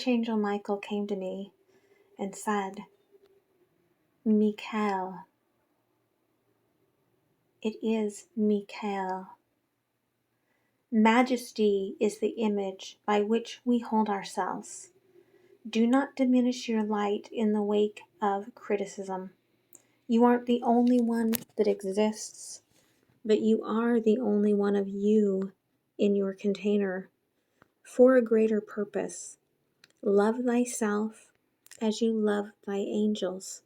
Archangel Michael came to me and said, Michael, it is Michael. Majesty is the image by which we hold ourselves. Do not diminish your light in the wake of criticism. You aren't the only one that exists, but you are the only one of you in your container for a greater purpose. Love thyself as you love thy angels.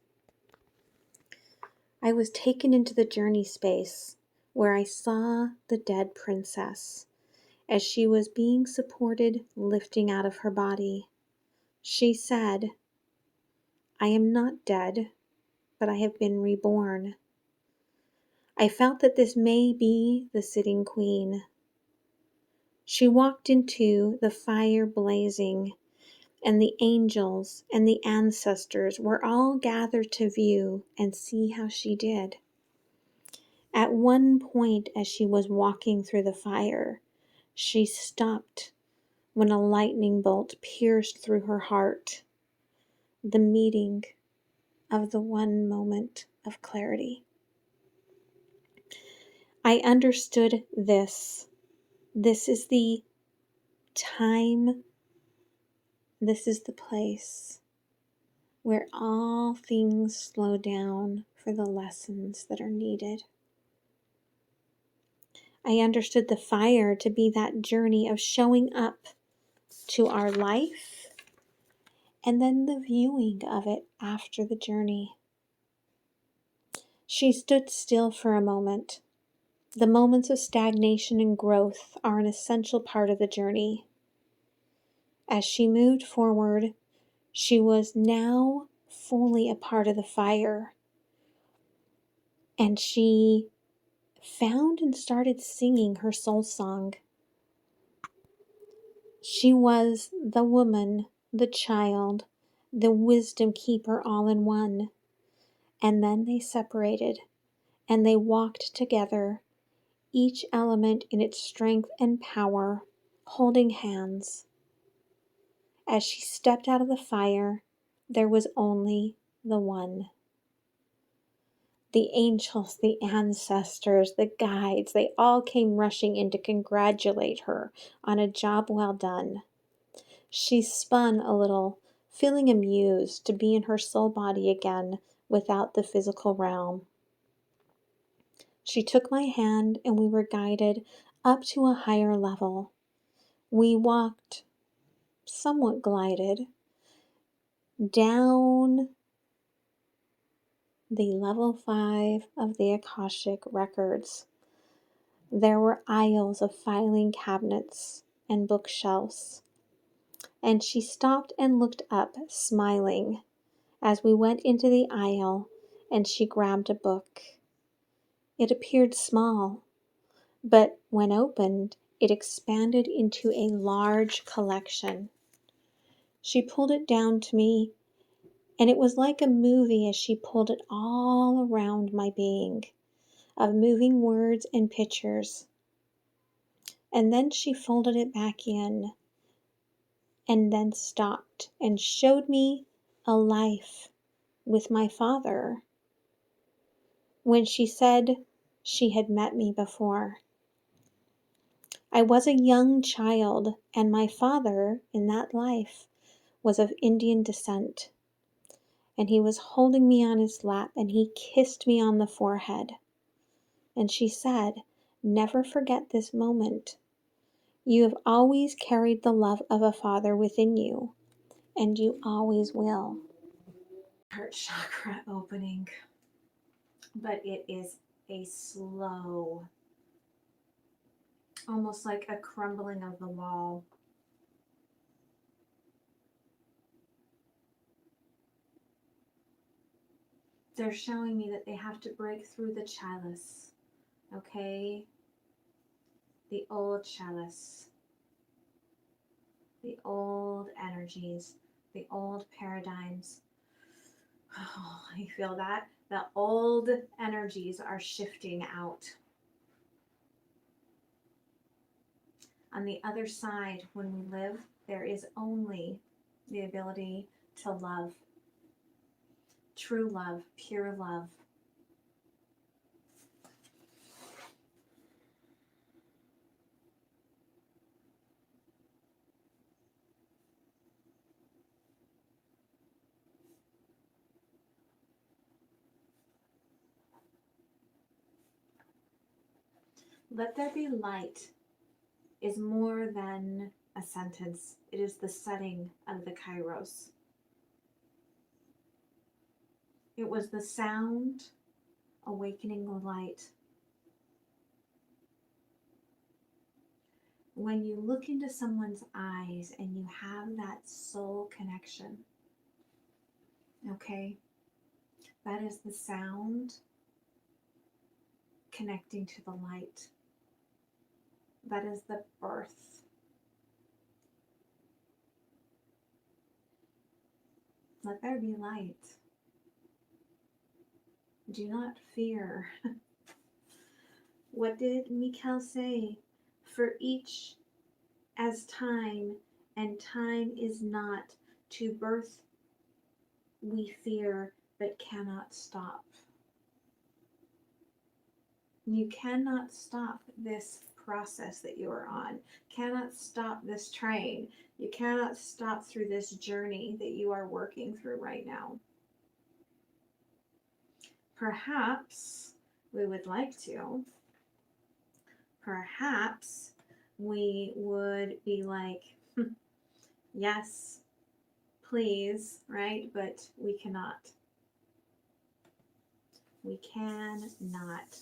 I was taken into the journey space where I saw the dead princess as she was being supported lifting out of her body. She said, I am not dead, but I have been reborn. I felt that this may be the sitting queen. She walked into the fire blazing, and the angels and the ancestors were all gathered to view and see how she did. At one point, as she was walking through the fire, she stopped when a lightning bolt pierced through her heart, the meeting of the one moment of clarity. I understood this. This is the time, this is the place where all things slow down for the lessons that are needed. I understood the fire to be that journey of showing up to our life and then the viewing of it after the journey. She stood still for a moment. The moments of stagnation and growth are an essential part of the journey. As she moved forward, she was now fully a part of the fire, and she found and started singing her soul song. She was the woman, the child, the wisdom keeper all in one. And then they separated, and they walked together, each element in its strength and power, holding hands. As she stepped out of the fire, there was only the one. The angels, the ancestors, the guides, they all came rushing in to congratulate her on a job well done. She spun a little, feeling amused to be in her soul body again without the physical realm. She took my hand and we were guided up to a higher level. We walked, somewhat glided, down the level 5 of the Akashic records. There were aisles of filing cabinets and bookshelves. And she stopped and looked up, smiling, as we went into the aisle, and she grabbed a book. It appeared small, but when opened, it expanded into a large collection. She pulled it down to me, and it was like a movie as she pulled it all around my being, of moving words and pictures. And then she folded it back in, and then stopped and showed me a life with my father when she said she had met me before. I was a young child, and my father in that life was of Indian descent, and he was holding me on his lap, and he kissed me on the forehead. And she said, never forget this moment. You have always carried the love of a father within you, and you always will. Heart chakra opening, but it is a slow, almost like a crumbling of the wall. They're showing me that they have to break through the chalice, okay? The old chalice, the old energies, the old paradigms. Oh, you feel that? The old energies are shifting out. On the other side, when we live, there is only the ability to love, true love, pure love. Let there be light is more than a sentence. It is the setting of the Kairos. It was the sound awakening the light. When you look into someone's eyes and you have that soul connection, okay, that is the sound connecting to the light. That is the birth. Let there be light. Do not fear. What did Mikhail say? For each as time, and time is not. To birth we fear, but cannot stop. You cannot stop this process that you are on. Cannot stop this train. You cannot stop through this journey that you are working through right now. Perhaps we would like to. Perhaps we would be like, yes, please, right? But we cannot. We cannot.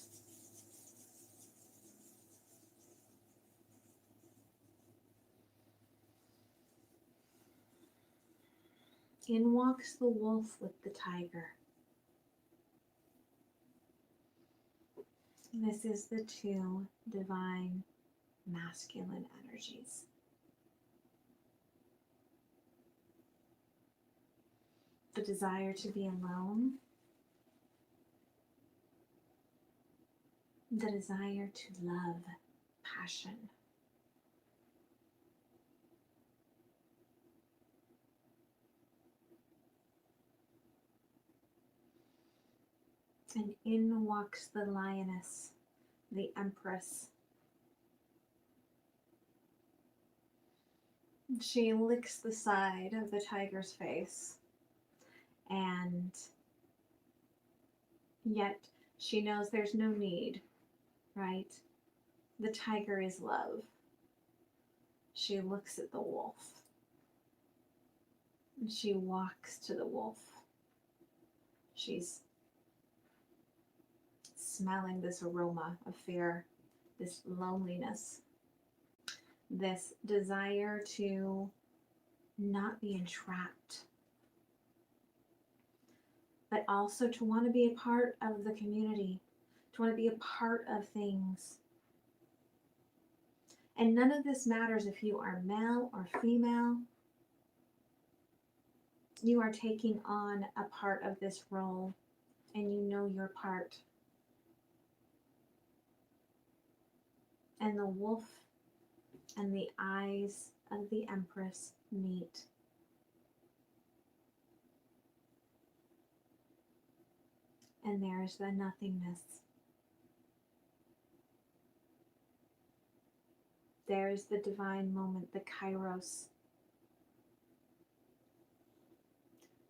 In walks the wolf with the tiger. This is the two divine masculine energies. The desire to be alone. The desire to love, passion. And in walks the lioness, the empress. She licks the side of the tiger's face, and yet she knows there's no need, right? The tiger is love. She looks at the wolf, and she walks to the wolf. She's smelling this aroma of fear, this loneliness, this desire to not be entrapped, but also to want to be a part of the community, to want to be a part of things. And none of this matters if you are male or female. You are taking on a part of this role, and you know your part. And the wolf and the eyes of the empress meet. And there is the nothingness. There is the divine moment, the Kairos.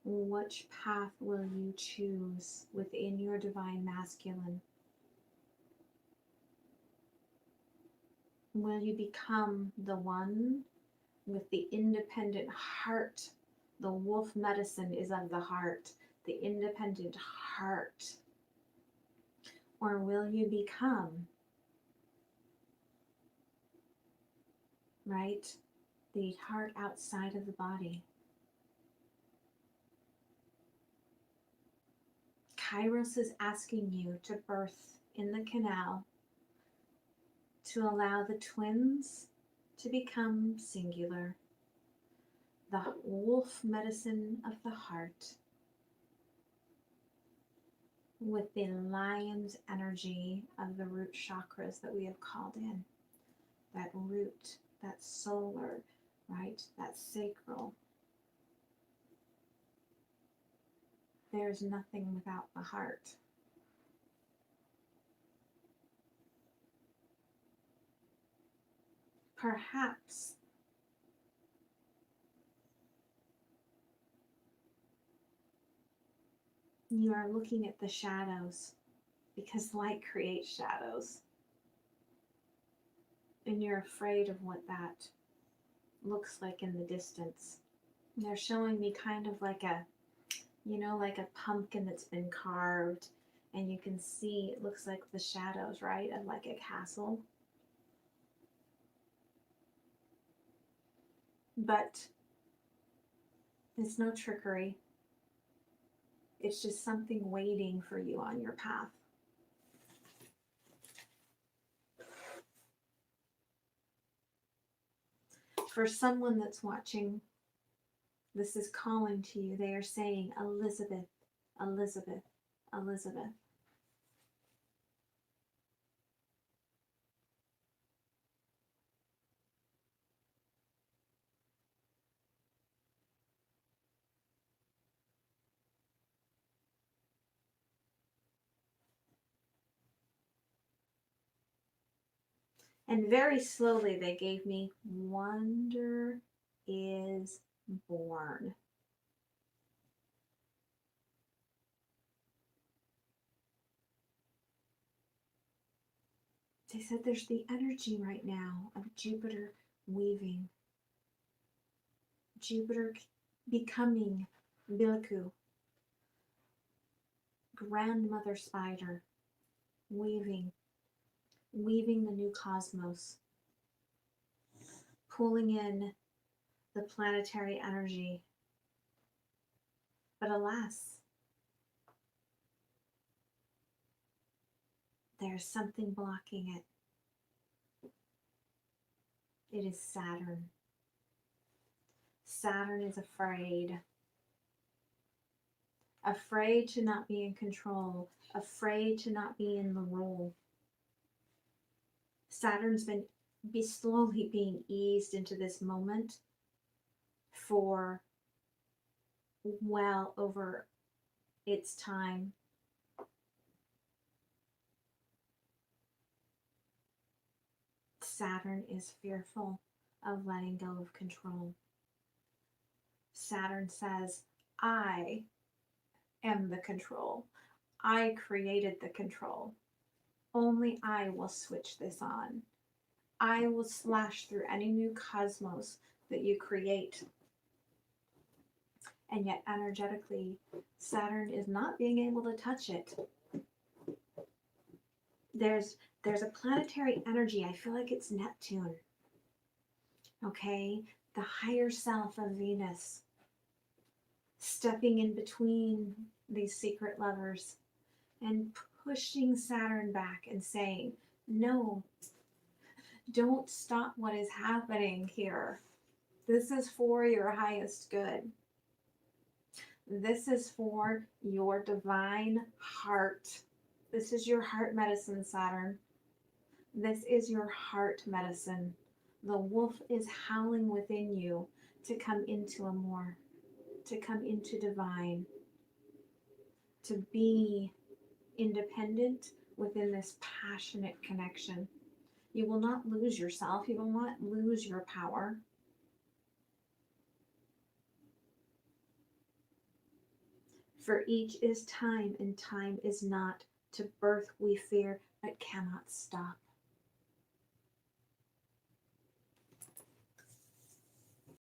Which path will you choose within your divine masculine? Will you become the one with the independent heart? The wolf medicine is of the heart, the independent heart. Or will you become, right, the heart outside of the body? Kairos is asking you to birth in the canal, to allow the twins to become singular, the wolf medicine of the heart with the lion's energy of the root chakras that we have called in. That root, that solar, right? That sacral. There's nothing without the heart. Perhaps you are looking at the shadows because light creates shadows. And you're afraid of what that looks like in the distance. And they're showing me kind of like a, like a pumpkin that's been carved, and you can see it looks like the shadows, right, of like a castle. But it's no trickery. It's just something waiting for you on your path. For someone that's watching, this is calling to you. They are saying, Elizabeth, Elizabeth, Elizabeth. And very slowly they gave me, wonder is born. They said there's the energy right now of Jupiter weaving. Jupiter becoming Biliku, grandmother spider, weaving the new cosmos, pulling in the planetary energy. But alas, there's something blocking it. It is Saturn. Saturn is afraid. Afraid to not be in control. Afraid to not be in the role. Saturn's been slowly being eased into this moment for well over its time. Saturn is fearful of letting go of control. Saturn says, I am the control. I created the control. Only I will switch this on. I will slash through any new cosmos that you create. And yet energetically, Saturn is not being able to touch it. There's a planetary energy. I feel like it's Neptune. Okay? The higher self of Venus stepping in between these secret lovers and pushing Saturn back and saying, no, don't stop what is happening here. This is for your highest good. This is for your divine heart. This is your heart medicine, Saturn. This is your heart medicine. The wolf is howling within you to come into Amor, to come into divine, to be independent within this passionate connection. You will not lose yourself. You will not lose your power. For each is time, and time is not. To birth we fear, but cannot stop.